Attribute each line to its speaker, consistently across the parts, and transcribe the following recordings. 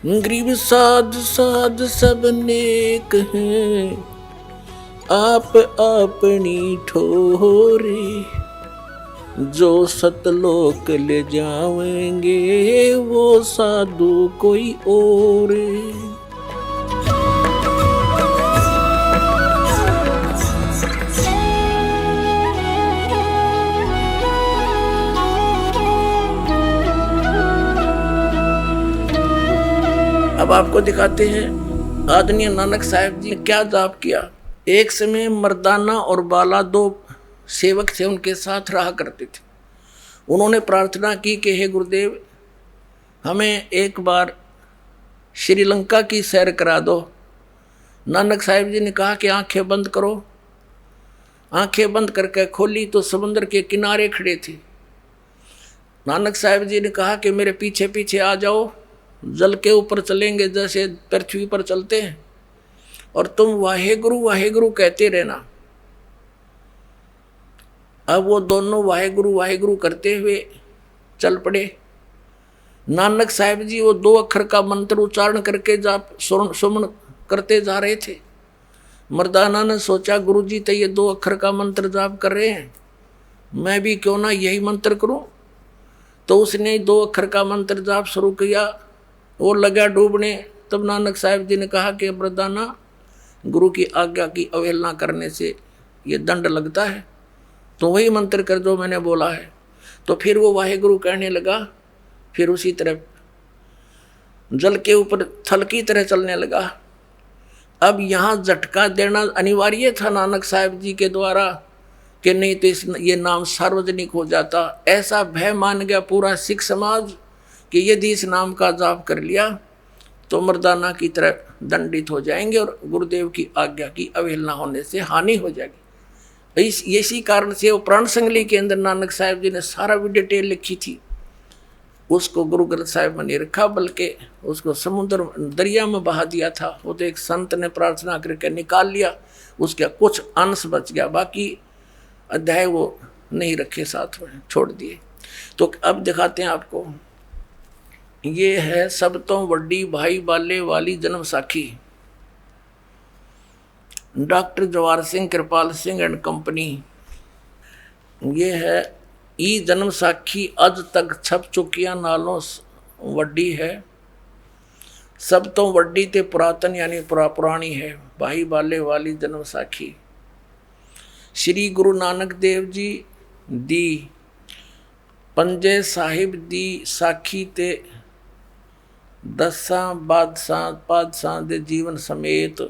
Speaker 1: गरीब साध साध सब नेक हैं, आप अपनी ठोरे। जो सतलोक ले जावेंगे वो साधु कोई और। अब आपको दिखाते हैं आदरणीय नानक साहब जी ने क्या जाप किया। एक समय मर्दाना और बाला दो सेवक थे, उनके साथ रहा करते थे। उन्होंने प्रार्थना की कि हे गुरुदेव, हमें एक बार श्रीलंका की सैर करा दो। नानक साहब जी ने कहा कि आंखें बंद करो। आंखें बंद करके खोली तो समुद्र के किनारे खड़े थे। नानक साहब जी ने कहा कि मेरे पीछे पीछे आ जाओ, जल के ऊपर चलेंगे जैसे पृथ्वी पर चलते हैं, और तुम वाहे गुरु कहते रहना। अब वो दोनों वाहे गुरु करते हुए चल पड़े। नानक साहब जी वो 2 अक्षर का मंत्र उच्चारण करके जाप सुमन करते जा रहे थे। मर्दाना ने सोचा गुरु जी तो ये 2 अक्षर का मंत्र जाप कर रहे हैं, मैं भी क्यों ना यही मंत्र करूं। तो उसने 2 अक्षर का मंत्र जाप शुरू किया, वो लगा डूबने। तब नानक साहब जी ने कहा कि मर्दाना, गुरु की आज्ञा की अवहेलना करने से ये दंड लगता है, तो वही मंत्र कर जो मैंने बोला है। तो फिर वो वाहेगुरु कहने लगा, फिर उसी तरह जल के ऊपर थल की तरह चलने लगा। अब यहाँ झटका देना अनिवार्य था नानक साहब जी के द्वारा, कि नहीं तो ये नाम सार्वजनिक हो जाता। ऐसा भय मान गया पूरा सिख समाज कि यदि इस नाम का जाप कर लिया तो मर्दाना की तरह दंडित हो जाएंगे और गुरुदेव की आज्ञा की अवहेलना होने से हानि हो जाएगी। इसी कारण से वो प्राण संगली के अंदर नानक साहब जी ने सारा भी डिटेल लिखी थी। उसको गुरु ग्रंथ साहिब में नहीं रखा, बल्कि उसको समुद्र दरिया में बहा दिया था। वो तो एक संत ने प्रार्थना करके निकाल लिया, उसका कुछ अंश बच गया, बाकी अध्याय वो नहीं रखे, साथ में छोड़ दिए। तो अब दिखाते हैं आपको, ये है सब तो वड्डी भाई बाले वाली जन्म साखी। Doctor Jawahar Singh Kirpal Singh and company. ये है ई जन्म साखी अज तक छप चुकिया नालों वड्डी है। सब तो वड्डी ते पुरातन यानी पुरानी है, भाई बाले वाली जन्म साखी। श्री गुरु नानक देव जी दी पंजे साहिब दी साखी ते 10 बादशाह दे जीवन समेत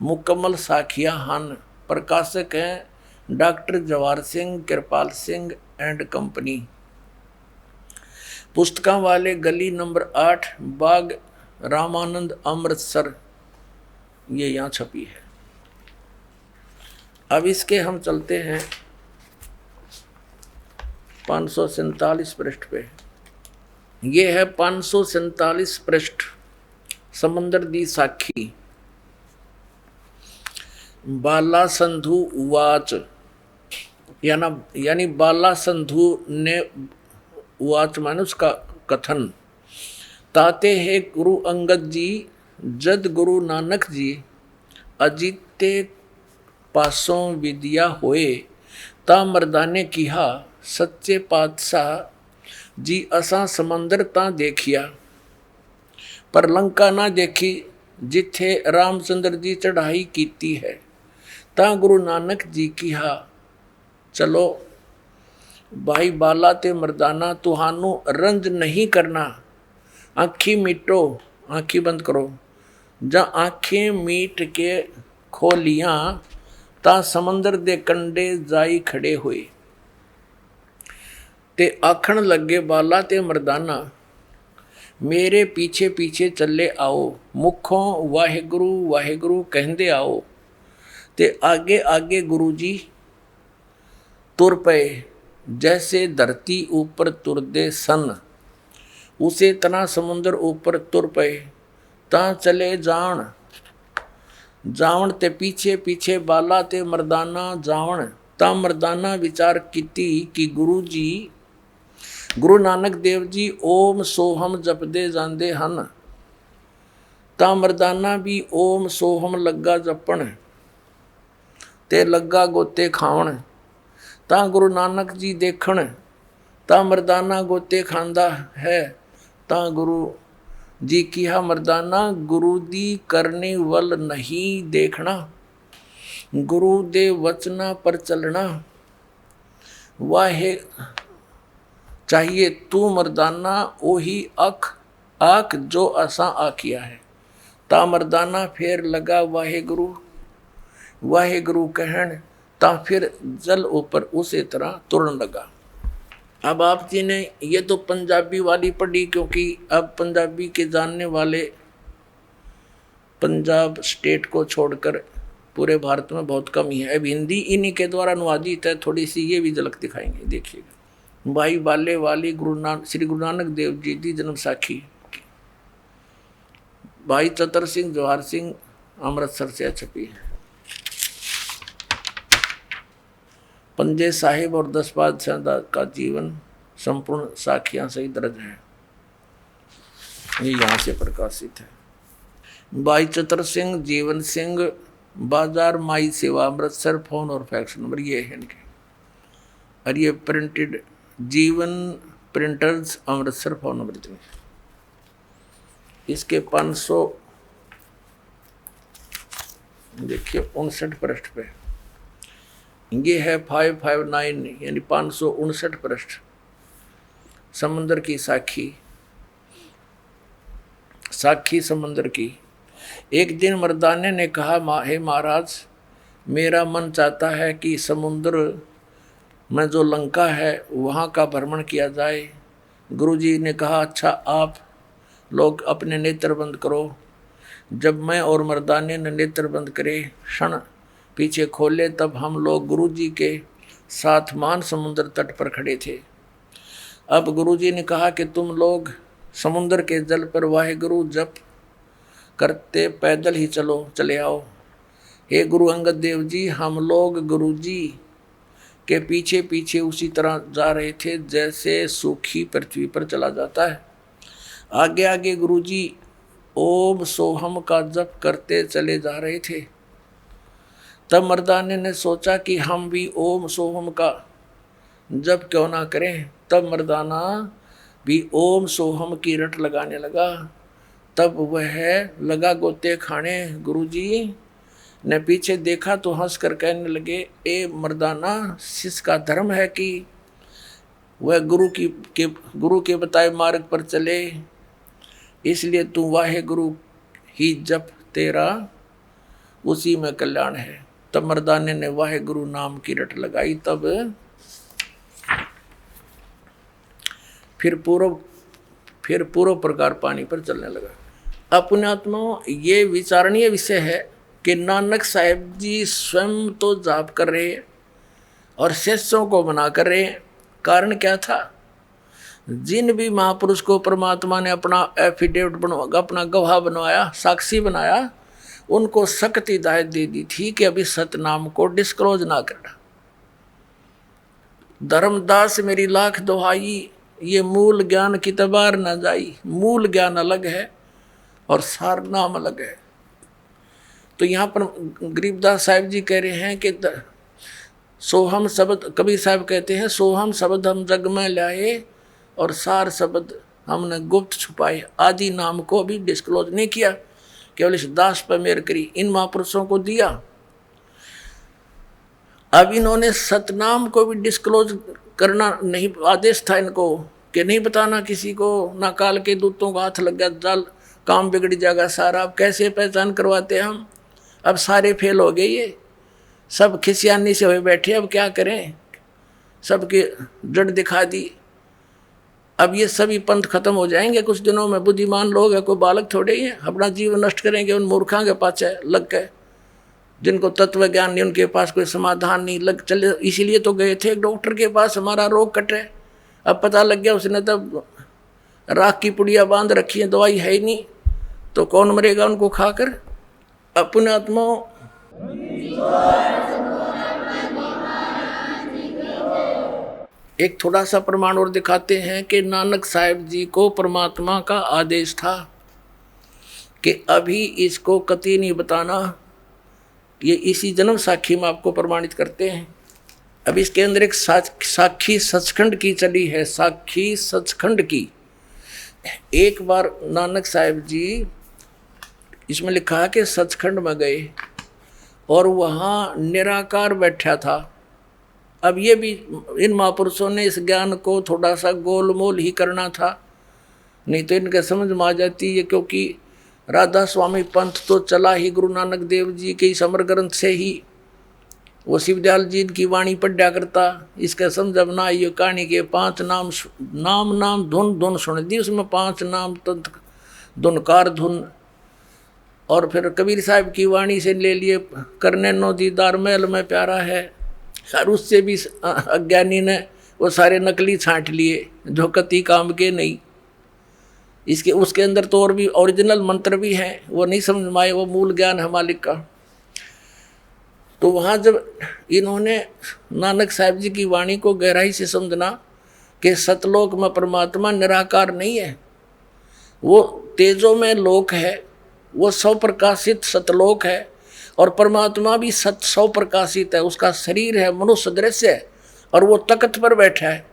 Speaker 1: मुकम्मल साखियां हन। प्रकाशक हैं doctor Jawahar Singh Kirpal Singh and company. पुस्तकां वाले गली नंबर 8 बाग रामानंद अमृतसर, ये यहाँ छपी है। अब इसके हम चलते हैं 547 पृष्ठ पे। ये है 547 पृष्ठ, समंदर दी साखी। बाला संधु उवाच, यानी बाला संधु ने उवाच माने उसका कथन। ताते है गुरु अंगद जी जद गुरु नानक जी अजीते पासों विद्या होए, ता मर्दाने किहा सच्चे पातशाह जी असा समंदर ता देखिया, पर लंका ना देखी जिथे रामचंद्र जी चढ़ाई कीती है। ता गुरु नानक जी किहा चलो भाई बाला ते मर्दाना, तुहानू रंज नहीं करना, आँखी मीटो, आँखी बंद करो। जा आँखें मीट के खोलियां ता समंदर दे कंडे जाई खड़े हुए, ते आखण लगे बाला ते मर्दाना मेरे पीछे पीछे चले आओ, मुखों वाहेगुरु वाहेगुरु कहंदे आओ। ते आगे आगे गुरु जी तुर पे, जैसे धरती ऊपर तुरदे सन, उसे तना समुद्र ऊपर तुर पे। ता चले जावण ते पीछे पीछे बाला ते मर्दाना जावण। ता मर्दाना विचार कीती कि गुरु जी गुरु नानक देव जी ओम सोहम जपदे जांदे हन। ता मर्दाना भी ओम सोहम लग्गा जपण ते लग्गा गोते खावण ता गुरु नानक जी देखण ता मर्दाना गोते खांदा है ता गुरु जी किया मर्दाना गुरु दी करने वल नहीं देखना गुरु दे वचना पर चलना वाहे चाहिए तू मर्दाना ओही अख आख जो असा आखिया है ता मर्दाना फिर लगा वाहे गुरु कहन ता फिर जल ऊपर उसी तरह तुरन लगा। अब आप जी ने ये तो पंजाबी वाली पढ़ी, क्योंकि अब पंजाबी के जानने वाले पंजाब स्टेट को छोड़कर पूरे भारत में बहुत कम ही है। अब हिंदी इन्हीं के द्वारा अनुवादित है, थोड़ी सी ये भी झलक दिखाएंगे। देखिएगा, भाई बाले वाली श्री गुरु नानक देव जी की जन्म साखी। भाई चतर सिंह जवाहर सिंह अमृतसर से छपी है। पंजे साहिब और 10 बादशाह का जीवन संपूर्ण साखियां सही दर्ज है, ये यहाँ से प्रकाशित है। भाई चतर सिंह जीवन सिंह बाजार माई सेवा अमृतसर, फोन और फैक्स नंबर ये है इनके। और ये प्रिंटेड जीवन प्रिंटर्स अमृतसर, फोन नंबर 3। इसके 500 देखिए 59 पृष्ठ पे ये है 559 यानी 559 पृष्ठ। समंदर की साखी समंदर की। एक दिन मर्दाने ने कहा, हे महाराज, मेरा मन चाहता है कि समुद्र में जो लंका है वहाँ का भ्रमण किया जाए। गुरुजी ने कहा, अच्छा आप लोग अपने नेत्र बंद करो। जब मैं और मर्दाने ने नेत्र बंद करे, क्षण पीछे खोले, तब हम लोग गुरुजी के साथ मान समुद्र तट पर खड़े थे। अब गुरुजी ने कहा कि तुम लोग समुद्र के जल पर वाहेगुरु जप करते पैदल ही चले आओ। हे गुरु अंगद देव जी, हम लोग गुरुजी के पीछे पीछे उसी तरह जा रहे थे जैसे सूखी पृथ्वी पर चला जाता है। आगे आगे गुरुजी ओम सोहम का जप करते चले जा रहे थे। तब मर्दाने ने सोचा कि हम भी ओम सोहम का जप क्यों ना करें। तब मर्दाना भी ओम सोहम की रट लगाने लगा। तब वह लगा गोते खाने। गुरुजी ने पीछे देखा तो हंसकर कहने लगे, ए मर्दाना, शिष्य का धर्म है कि वह गुरु के बताए मार्ग पर चले, इसलिए तू वाहे गुरु ही जप, तेरा उसी में कल्याण है। तब मर्दाने ने वाहे गुरु नाम की रट लगाई। तब फिर पूर्व प्रकार पानी पर चलने लगा। अपने आत्मा ये विचारणीय विषय है कि नानक साहिब जी स्वयं तो जाप कर रहे हैं और शिष्यों को मना कर रहे हैं। कारण क्या था? जिन भी महापुरुष को परमात्मा ने अपना एफिडेविट बनवाया, अपना गवाह बनवाया, साक्षी बनाया, उनको सख्त हिदायत दे दी थी कि अभी सतनाम को डिस्क्लोज ना करना। धर्मदास मेरी लाख दुहाई, ये मूल ज्ञान की तबार न जाई। मूल ज्ञान अलग है और सार नाम अलग है। तो यहाँ पर गरीबदास साहिब जी कह रहे हैं कि सोहम शब्द, कबीर साहब कहते हैं, सोहम शब्द हम जग में लाए और सार शब्द हमने गुप्त छुपाए। आदि नाम को भी डिस्क्लोज नहीं किया, केवल इस दास पर मेहर करी, इन महापुरुषों को दिया। अब इन्होंने सतनाम को भी डिस्क्लोज करना नहीं, आदेश था इनको कि नहीं बताना किसी को, ना काल के दूतों का हाथ लग गया, जाल काम बिगड़ जाएगा सारा। अब कैसे पहचान करवाते हम? अब सारे फेल हो गए, ये सब खिसियानी से हुए बैठे। अब क्या करें? सबके जड़ दिखा दी। अब ये सभी पंथ खत्म हो जाएंगे कुछ दिनों में। बुद्धिमान लोग हैं, कोई बालक थोड़े ही हैं, अपना जीवन नष्ट करेंगे उन मूर्खों के पास लग गए, जिनको तत्व ज्ञान नहीं, उनके पास कोई समाधान नहीं। लग चले, इसीलिए तो गए थे एक डॉक्टर के पास, हमारा रोग कटे। अब पता लग गया उसने तब राख की पुड़िया बांध रखी है, दवाई है ही नहीं, तो कौन मरेगा उनको खाकर? अपने आत्माओं एक थोड़ा सा प्रमाण और दिखाते हैं कि नानक साहिब जी को परमात्मा का आदेश था कि अभी इसको कतई नहीं बताना, ये इसी जन्म साखी में आपको प्रमाणित करते हैं। अब इसके अंदर एक साखी सचखंड की चली है, साखी सचखंड की। एक बार नानक साहब जी, इसमें लिखा है कि सचखंड में गए और वहाँ निराकार बैठा था। अब ये भी इन महापुरुषों ने इस ज्ञान को थोड़ा सा गोलमोल ही करना था, नहीं तो इनके समझ में आ जाती है, क्योंकि राधा स्वामी पंथ तो चला ही गुरु नानक देव जी के समर ग्रंथ से ही। वो शिवदयाल जी की वाणी पढ़ा करता, इसका समझ अब ना ये कहानी के 5 नाम नाम नाम धुन धुन सुन दी, उसमें 5 नाम तंत्र धुनकार धुन। और फिर कबीर साहब की वाणी से ले लिए, करने नो दीदार महल में प्यारा है। और उससे भी अज्ञानी ने वो सारे नकली छांट लिए जो कति काम के नहीं। इसके उसके अंदर तो और भी ओरिजिनल मंत्र भी हैं, वो नहीं समझ में आए, वो मूल ज्ञान है मालिक का। तो वहाँ जब इन्होंने नानक साहब जी की वाणी को गहराई से समझना कि सतलोक में परमात्मा निराकार नहीं है, वो तेजों में लोक है, वो सौ प्रकाशित सतलोक है, और परमात्मा भी सौ प्रकाशित है। उसका शरीर है मनुष्य दृश्य है, और वो तख्त पर बैठा है।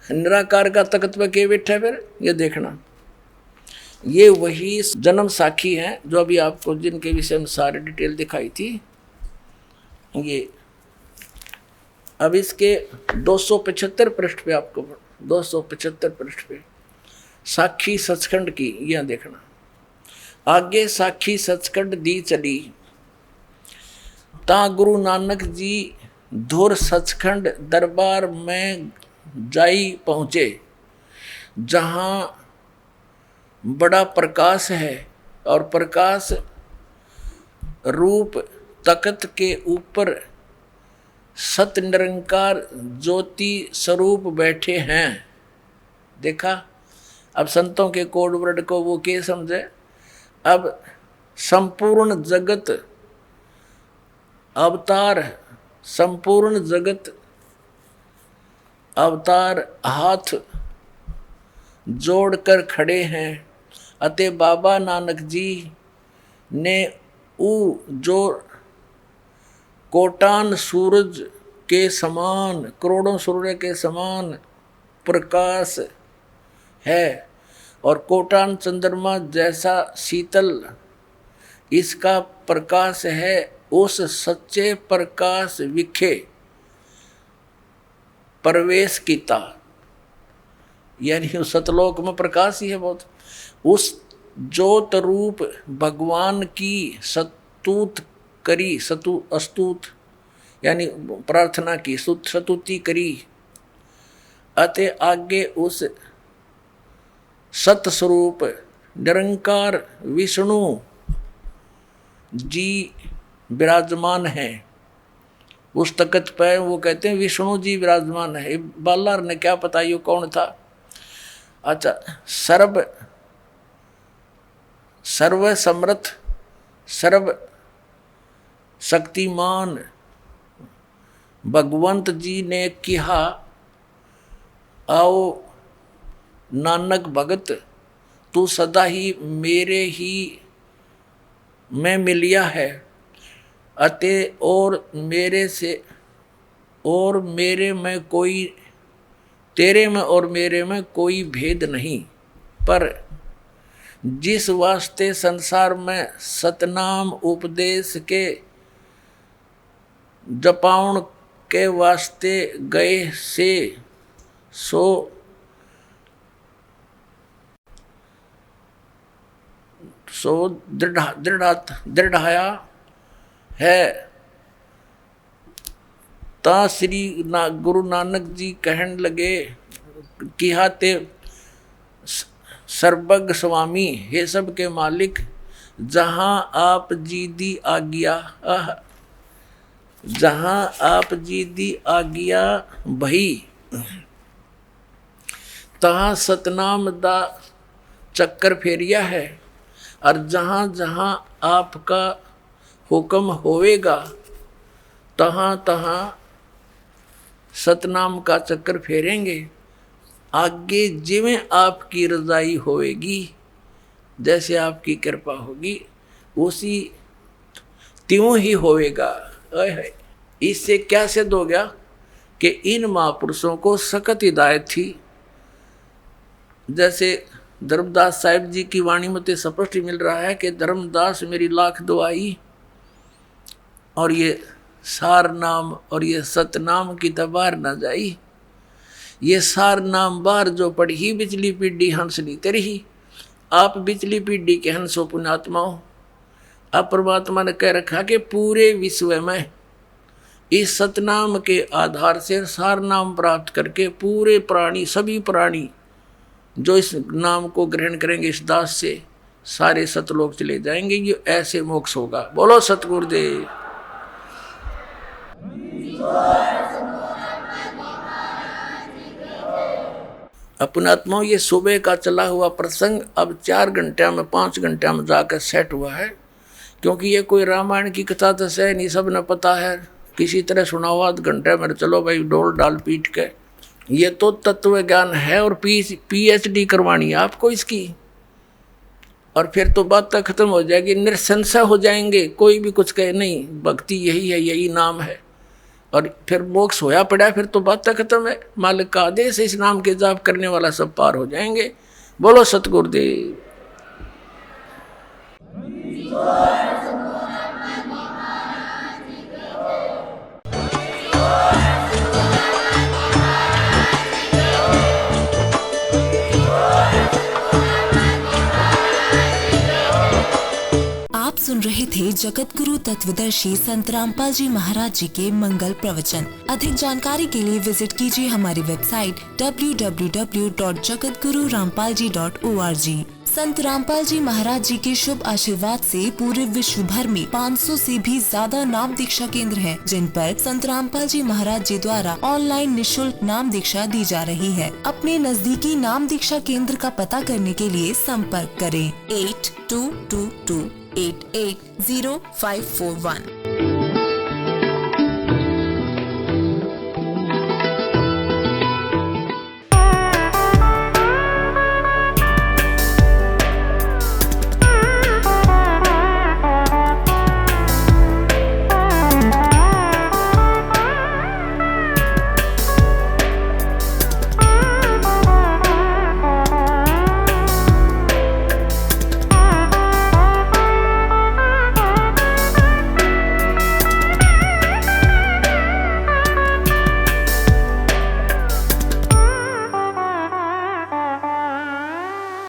Speaker 1: निराकार का तख्त पर के बैठा है, फिर ये देखना। ये वही जन्म साखी है जो अभी आपको जिनके विषय में सारी डिटेल दिखाई थी। ये अब इसके 275 पृष्ठ पे, आपको 275 पृष्ठ पे साखी सचखंड की यह देखना। आगे साखी सचखंड दी चली, ता गुरु नानक जी धुर सचखंड दरबार में जाई पहुँचे, जहाँ बड़ा प्रकाश है और प्रकाश रूप तख्त के ऊपर सत निरंकार ज्योति स्वरूप बैठे हैं। देखा, अब संतों के कोड वर्ड को वो क्या समझे। अब संपूर्ण जगत अवतार, संपूर्ण जगत अवतार हाथ जोड़कर खड़े हैं। अतः बाबा नानक जी ने ऊ जो कोटान सूरज के समान, करोड़ों सूर्य के समान प्रकाश है, और कोटान चंद्रमा जैसा शीतल इसका प्रकाश है, उस सच्चे प्रकाश विखे प्रवेश कीता। यानी उस सतलोक में प्रकाश ही है बहुत। उस ज्योत रूप भगवान की स्तुत करी, अस्तुत यानी प्रार्थना की, स्तुति करी। अतः आगे उस सतस्वरूप निरंकार विष्णु जी विराजमान है उस तख्त पर। वो कहते हैं विष्णु जी विराजमान है। बालार ने क्या पता ये कौन था। अच्छा, सर्व समर्थ सर्व शक्तिमान भगवंत जी ने कहा, आओ नानक भगत, तू सदा ही मेरे ही में मिलिया है, अतः और मेरे से और मेरे में कोई, तेरे में और मेरे में कोई भेद नहीं। पर जिस वास्ते संसार में सतनाम उपदेश के जपाउन के वास्ते गए से, सो दृढ़ाया है। ता श्री गुरु नानक जी कहन लगे कि हाते सर्वज्ञ स्वामी, हे सब के मालिक, जहाँ आप जी दी आज्ञा, जहाँ आप जी दी आज्ञा भई, तहाँ सतनाम दा चक्कर फेरिया है। और जहाँ जहाँ आपका हुक्म होवेगा, तहाँ तहाँ सतनाम का चक्कर फेरेंगे। आगे जिवें आपकी रजाई होएगी, जैसे आपकी कृपा होगी उसी त्यों ही होएगा। इससे क्या सिद्ध हो गया कि इन महापुरुषों को सख्त हिदायत थी। जैसे धर्मदास साहिब जी की वाणी में स्पष्ट मिल रहा है कि धर्मदास मेरी लाख दुआई, और ये सार नाम और ये सतनाम की तबार न जाई। ये सार नाम बार जो पढ़ी बिचली पीढ़ी हंसली तेरी। आप बिचली पीढ़ी के हंसो पुण्यात्माओं। अब परमात्मा ने कह रखा कि पूरे विश्व में इस सतनाम के आधार से सार नाम प्राप्त करके पूरे प्राणी, सभी प्राणी जो इस नाम को ग्रहण करेंगे इस दास से, सारे सतलोक चले जाएंगे। ये ऐसे मोक्ष होगा। बोलो सतगुरुदेव। अपनात्माओं, ये सुबह का चला हुआ प्रसंग अब 4 घंटे में 5 घंटे में जाकर सेट हुआ है, क्योंकि ये कोई रामायण की कथा तो है नहीं, सब ने पता है। किसी तरह सुना हुआ आध घंटे में चलो भाई डोल डाल पीट के। ये तो तत्व ज्ञान है और PhD करवानी है आपको इसकी, और फिर तो बात तक खत्म हो जाएगी, निरसंशय हो जाएंगे। कोई भी कुछ कहे नहीं, भक्ति यही है, यही नाम है, और फिर मोक्ष होया पड़ा, फिर तो बात तक खत्म है। मालिक का आदेश इस नाम के जाप करने वाला सब पार हो जाएंगे। बोलो सतगुरुदेव।
Speaker 2: आप सुन रहे थे जगत गुरु तत्वदर्शी संत रामपाल जी महाराज जी के मंगल प्रवचन। अधिक जानकारी के लिए विजिट कीजिए हमारी वेबसाइट www.jagatgururampalji.org। संत रामपाल जी महाराज जी के शुभ आशीर्वाद से पूरे विश्व भर में 500 से भी ज्यादा नाम दीक्षा केंद्र हैं, जिन पर संत रामपाल जी महाराज जी द्वारा ऑनलाइन निशुल्क नाम दीक्षा दी जा रही है। अपने नजदीकी नाम दीक्षा केंद्र का पता करने के लिए संपर्क करें 8222880541।